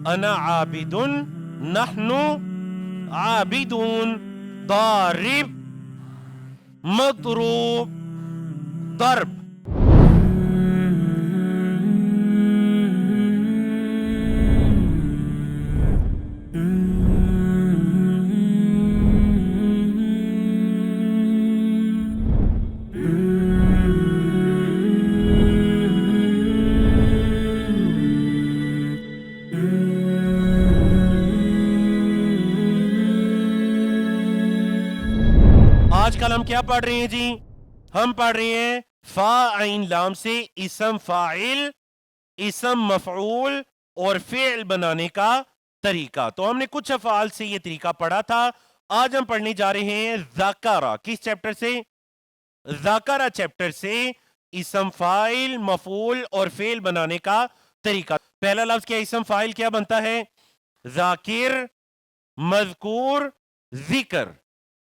انا عابدن، نحن عابدون. ضارب، مضروب، ضرب. آج کل ہم کیا پڑھ رہے ہیں جی؟ ہم پڑھ رہے ہیں فا عین لام سے اسم فاعل، اسم مفعول اور فعل بنانے کا طریقہ. تو ہم نے کچھ افعال سے یہ طریقہ پڑھا تھا. آج ہم پڑھنے جا رہے ہیں ذکرہ. کس چیپٹر سے؟ ذکرہ چیپٹر سے اسم فاعل، مفعول اور فعل بنانے کا طریقہ. پہلا لفظ کیا اسم فاعل کیا بنتا ہے؟ ذاکر، مذکور، ذکر.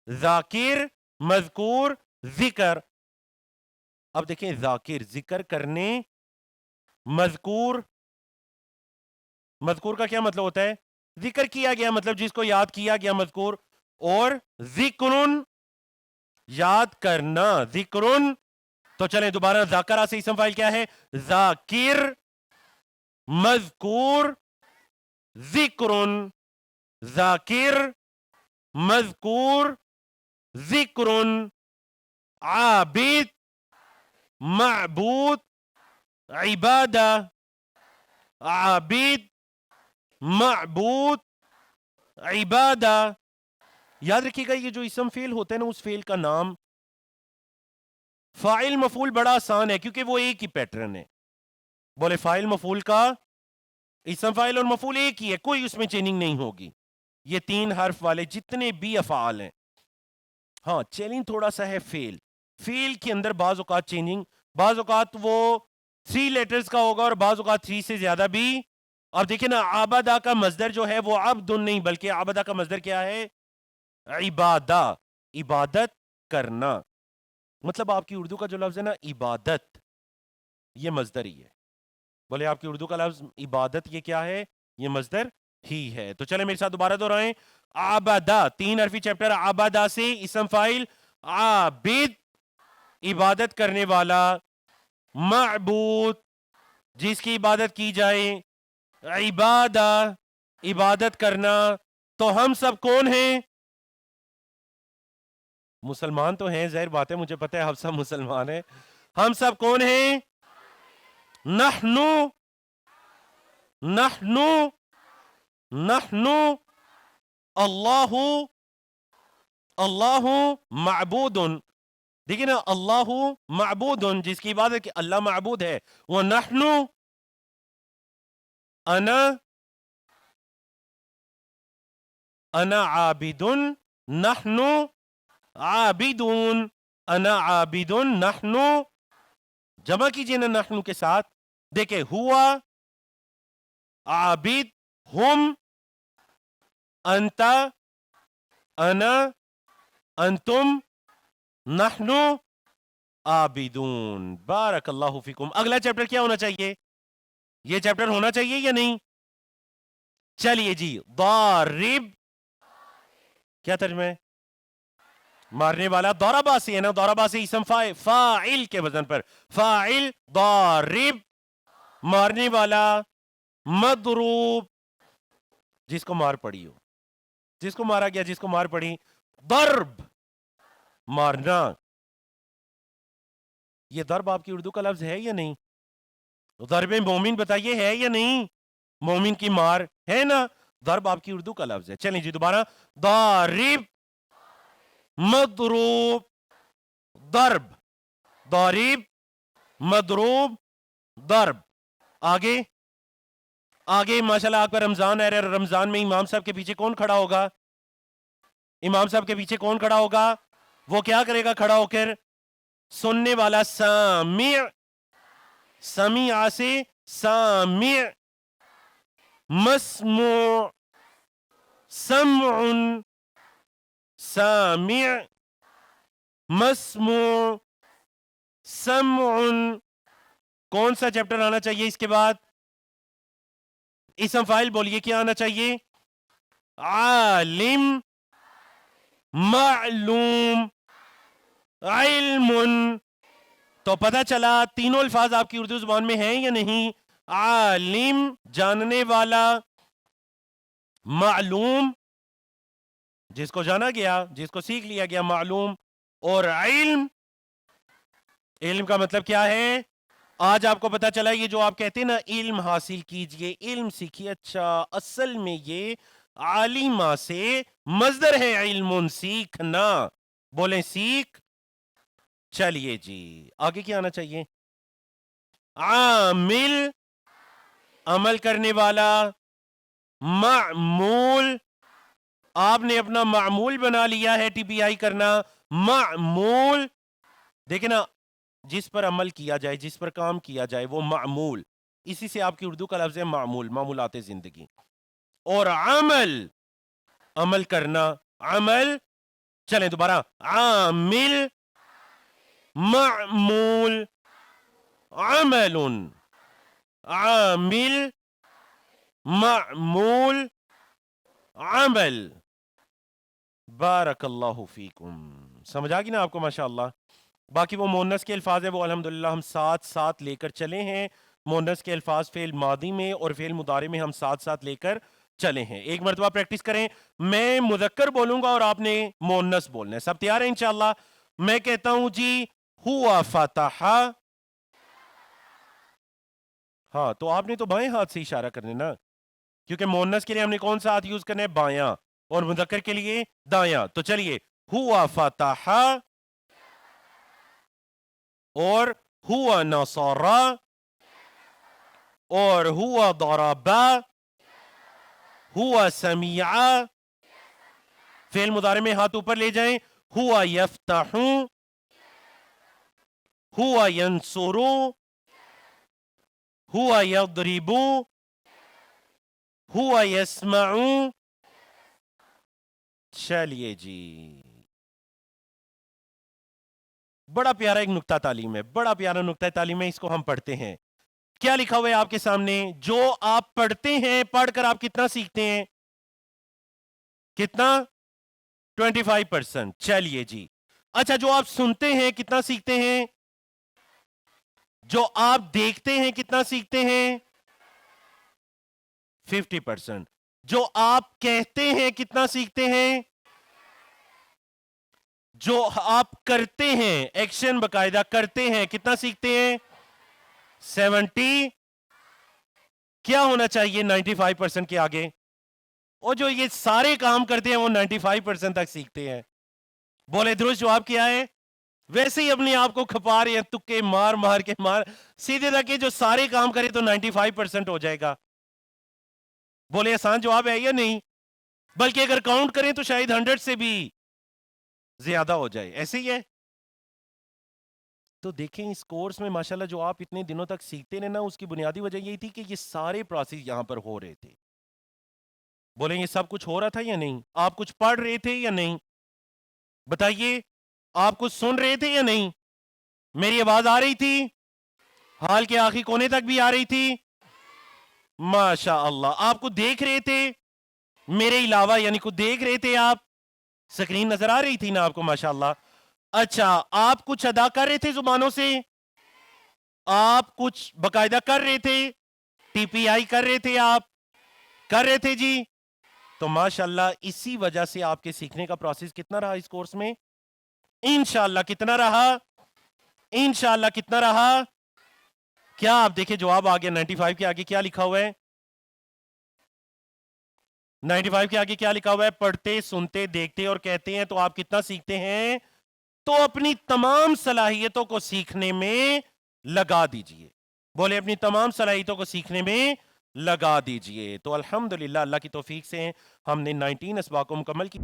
ذاکر، مذکور، ذکر. اب دیکھیں ذاکر ذکر کرنے، مذکور، مذکور کا کیا مطلب ہوتا ہے؟ ذکر کیا گیا، مطلب جس کو یاد کیا گیا مذکور. اور ذکرن یاد کرنا، ذکرن. تو چلیں دوبارہ ذاکرہ سے اسم فاعل کیا ہے؟ ذاکر، مذکور، ذکرن. ذاکر، مذکور، ذکرن. عابد، معبود، عبادہ. عابد، معبود، عبادہ. یاد رکھیے گا یہ جو اسم فعل ہوتا ہے نا، اس فعل کا نام فاعل مفعول بڑا آسان ہے کیونکہ وہ ایک ہی پیٹرن ہے. بولے فاعل مفعول کا، اسم فاعل اور مفعول ایک ہی ہے، کوئی اس میں چیننگ نہیں ہوگی. یہ 3 حرف والے جتنے بھی افعال ہیں. ہاں چیننگ تھوڑا سا ہے فعل. فعل کے اندر بعض اوقات چیننگ، بعض اوقات وہ 3 لیٹرز کا ہوگا اور بعض اوقات 3 سے زیادہ بھی. اب دیکھیں نا، عبادہ کا مصدر جو ہے وہ عبد نہیں بلکہ عبادہ کا مصدر کیا ہے؟ عبادہ، عبادت کرنا. مطلب آپ کی اردو کا جو لفظ ہے نا عبادت، یہ مصدر ہی ہے. بولے آپ کی اردو کا لفظ عبادت یہ کیا ہے؟ یہ مصدر ہی ہے. تو چلیں میرے ساتھ دوبارہ دہرائیں. عبادہ 3 حرفی چیپٹر. عبادہ سے اسم فاعل عابد، عبادت کرنے والا. معبود، جس کی عبادت کی جائے. عبادہ، عبادت کرنا. تو ہم سب کون ہیں؟ مسلمان تو ہیں، ظاہر بات ہے، مجھے پتہ ہے ہم سب مسلمان ہیں. ہم سب کون ہیں؟ نحنو، نحنو، نحنو. اللہ، اللہ معبود. دیکھیں نا، اللہ معبود، جس کی عبادت اللہ معبود ہے. وہ نحنو، انا عابد، نحنو عابدون. انا عابد، نحنو. جمع کیجئے نا نحنو کے ساتھ. دیکھیں ہوا، عابد، ہم، انت، انا، انتم، نحنو عابدون. بارک اللہ فیکم. اگلا چیپٹر کیا ہونا چاہیے؟ یہ چیپٹر ہونا چاہیے یا نہیں؟ چلیے جی. ضارب کیا ترجمہ ہے؟ مارنے والا. ضربہ سے ہے نا، ضربہ سے اسم فاعل کے وزن پر. فاعل ضارب، مارنے والا. مضروب، جس کو مار پڑی ہو، جس کو مارا گیا، جس کو مار پڑی. ضرب، مارنا. یہ ضرب آپ کی اردو کا لفظ ہے یا نہیں؟ ضرب مومن بتائیے ہے یا نہیں؟ مومن کی مار ہے نا. ضرب آپ کی اردو کا لفظ ہے. چلیں جی دوبارہ. ضارب، مضروب، ضرب. ضارب، مضروب، ضرب. آگے آگے ماشاءاللہ آپ کا رمضان ہے. رمضان میں امام صاحب کے پیچھے کون کھڑا ہوگا؟ امام صاحب کے پیچھے کون کھڑا ہوگا؟ وہ کیا کرے گا کھڑا ہو کر؟ سننے والا. سامع، سمیع سے سامع. مسموع، سمع، سامع، مسموع، سمع. کون سا چیپٹر آنا چاہیے اس کے بعد؟ اسم فاعل बोलिए क्या आना चाहिए, आलिम, मालूम, इल्मुन। तो पता चला तीनों अल्फाज आपकी उर्दू जुबान में हैं या नहीं, आलिम जानने वाला, मालूम जिसको जाना गया, जिसको सीख लिया गया, मालूम, और इल्म, इल्म का मतलब क्या है, आज आपको पता चला ये जो आप कहते हैं ना इल्म हासिल कीजिए, इल्म सीखिए, अच्छा असल में ये आलिमा से मजदर है इल्मुन, सीखना, बोले सीख। चलिए जी आगे क्या आना चाहिए, आमिल अमल करने वाला, मामूल आपने अपना मामूल बना लिया है टीपीआई करना, मामूल देखे ना, जिस पर अमल किया जाए, जिस पर काम किया जाए वो मामूल, इसी से आपकी उर्दू का लफ्ज है मामूल, मामूलाते जिंदगी। और अमल अमल करना, अमल, चलें दोबारा, आमिल, मामूल, अमलुन, आमिल, मामूल, अमल। बारकल्लाहु फीकुम, समझ आ गई ना आपको माशाअल्लाह। बाकी वो मोनस के अल्फाज है वो अल्हम्दुलिल्लाह हम साथ साथ लेकर चले हैं, मोनस के अल्फाज फेल मादी में और फेल मुदारे में हम साथ साथ लेकर चले हैं। एक मरतबा प्रैक्टिस करें, मैं मुज़क्कर बोलूंगा और आपने मोनस बोलना है, सब तैयार है इंशाअल्लाह। मैं कहता हूं जी हुआ फतहा, हाँ तो आपने तो बाएं हाथ से इशारा करने ना, क्योंकि मोनस के लिए हमने कौन सा हाथ यूज करना है, बायां, और मुज़क्कर के लिए दायां। तो चलिए हुआ फतहा, और हुआ नसरा, और हुआ दरबा, हुआ समीआ, फेल मुदारे में हाथ ऊपर ले जाएं, हुआ यफ्तहू, हुआ यंसुरु, हुआ यद्रिबु, हुआ यस्मउ। चलिए जी बड़ा प्यारा एक नुक्ता तालीम है, बड़ा प्यारा नुक्ता तालीम है, इसको हम पढ़ते हैं। क्या लिखा हुआ है आपके सामने, जो आप पढ़ते हैं, पढ़कर आप कितना सीखते हैं, कितना, 25%। चलिए जी, अच्छा जो आप सुनते हैं कितना सीखते हैं, जो आप देखते हैं कितना सीखते हैं, 50%। जो आप कहते हैं कितना सीखते हैं, जो आप करते हैं, एक्शन बकायदा करते हैं, कितना सीखते हैं, 70। क्या होना चाहिए 95% के आगे, और जो ये सारे काम करते हैं वो 95% तक सीखते हैं। बोले दुरुस्त जवाब क्या है, वैसे ही अपने आप को खपा रहे हैं, तुक्के मार मार के मार, सीधे तक जो सारे काम करे तो 95% हो जाएगा। बोले आसान जवाब है या नहीं, बल्कि अगर काउंट करें तो शायद 100 से भी ज्यादा हो जाए, ऐसे ही है। तो देखें इस कोर्स में माशाल्लाह जो आप इतने दिनों तक सीखते रहे ना, उसकी बुनियादी वजह यही थी कि ये सारे प्रोसेस यहां पर हो रहे थे। बोले ये सब कुछ हो रहा था या नहीं, आप कुछ पढ़ रहे थे या नहीं, बताइए, आप कुछ सुन रहे थे या नहीं, मेरी आवाज आ रही थी, हाल के आखिरी कोने तक भी आ रही थी, माशा अल्लाह। आप कुछ देख रहे थे मेरे अलावा, यानी कुछ देख रहे थे आप, स्क्रीन नजर आ रही थी ना आपको, माशाअल्लाह। अच्छा आप कुछ अदा कर रहे थे जुबानों से, आप कुछ बकायदा कर रहे थे, टीपीआई कर रहे थे, आप कर रहे थे जी। तो माशाअल्लाह इसी वजह से आपके सीखने का प्रोसेस कितना रहा इस कोर्स में, इंशाअल्लाह कितना रहा, इंशाअल्लाह कितना रहा। क्या आप देखिए जवाब आ गया, 95 के आगे क्या लिखा हुआ है, 95 के आगे क्या लिखा हुआ है, पढ़ते सुनते देखते और कहते हैं, तो आप कितना सीखते हैं, तो अपनी तमाम सलाहियतों को सीखने में लगा दीजिए। बोले अपनी तमाम सलाहियतों को सीखने में लगा दीजिए। तो अल्हम्दुलिल्लाह अल्लाह की तौफीक से हमने 19 असबाब को मुकम्मल की।